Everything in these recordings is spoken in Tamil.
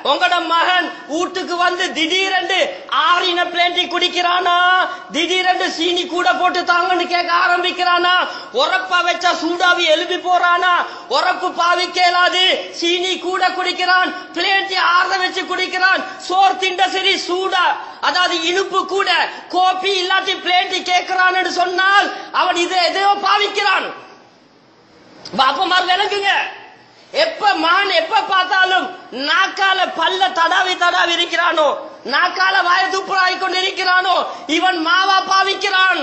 உங்களோட மகன் வீட்டுக்கு வந்து திடீரென்று ஆறின பிளேண்டி குடிக்கிறானா, திடீரென்று சீனி கூட போட்டு தாங்கன்னு கேட்க ஆரம்பிக்கிறானா, உரப்பா வச்சா சூடாவி எழுப்பி போறானா, உரப்பு பாவிக்க இயலாது சீனி கூட குடிக்கிறான், பிளேண்டி ஆற வச்சு குடிக்கிறான், சோர் திண்ட சரி சூடா அதாவது இனிப்பு கூட கோப்பி இல்லாட்டி பிளேண்டி கேட்கிறான்னு சொன்னால் அவன் இதை எதையோ பாவிக்கிறான். பாப்பமார் விளக்குங்க. எப்ப மான் எப்ப பார்த்தாலும் நாக்கால பல்ல தடாவி தடாவி இருக்கிறானோ, நாக்கால வாய துப்புராய் கொண்டு இருக்கிறானோ, இவன் மாவா பாவிக்கிறான்.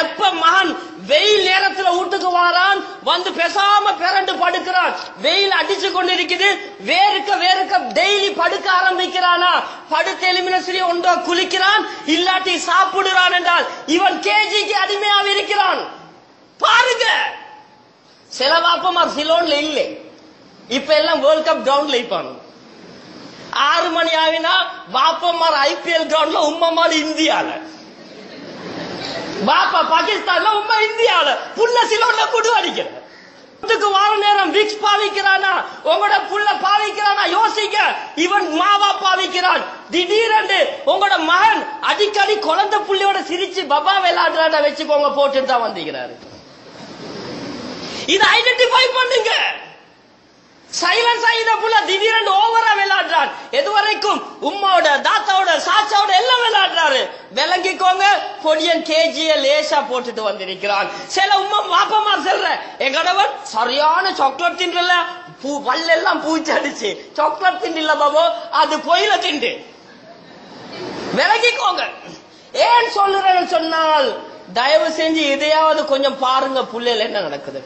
எப்ப மகன் வெயில் நேரத்துல வீட்டுக்கு வாரான், வந்து பேசாம பிறண்டு படுக்கிறான், வெயில் அடிச்சு கொண்டு இருக்குது, வேறுக்க டெய்லி படுக்க ஆரம்பிக்கிறானா, படுத்து எலுமின சரி ஒன்றோ குளிக்கிறான் இல்லாட்டி சாப்பிடுறான் என்றால் இவன் கேஜிக்கு அடிமையாக இருக்கிறான். பாருங்க, சில வாப்பமார் சிலோன்ல இல்லை, இப்ப எல்லாம் வேர்ல்ட் கப் கிரவுண்ட்ல இருப்பாங்க. 6 மணி ஆகினா வாப்பமார் ஐபிஎல் கிரவுண்ட்ல, உம்மமார் இந்தியால, பாப்பா பாகிஸ்தான்ல, உம்மா இந்தியால, புள்ள சிலோன்ல குடு அடிக்கிற வார நேரம் விக்ஸ் பாவிக்கிறானா, உங்களோட புள்ள பாவிக்கிறானா யோசிக்க. இவன் மாவா பாவிக்கிறான். திடீரென்று உங்களோட மகன் அடிக்கடி குழந்தை புள்ளையோட சிரிச்சு பபா விளையாடுறாட வச்சுக்கோங்க போட்டுட்டு தான் வந்திருக்கிறாரு. இதை ஐடென்டிஃபை பண்ணுங்க. சைலன்ஸ் ஆகித புள்ள திடீரென்று ஓவரா விளையாடுறான். எதுவரைக்கும் உம்மாவோட தாத்தாவோட சாச்சாவோட எல்லாம் விளையாடுறாரு. விளங்கிக்கோங்க, பொடியன் கேஜிய லேசா போட்டுட்டு வந்திருக்கிறான். சில உம்மா வாப்பமார் சொல்ற, எங்கடவன் சரியான சாக்லேட் தின்றல, பல்லெல்லாம் பூச்சடிச்சு சாக்லேட் திண்டில்ல பாபோ, அது கோயில திண்டு. விளங்கிக்கோங்க. ஏன் சொல்லுறேன்னு சொன்னால், தயவு செஞ்சு இதையாவது கொஞ்சம் பாருங்க புள்ளையில என்ன நடக்குது.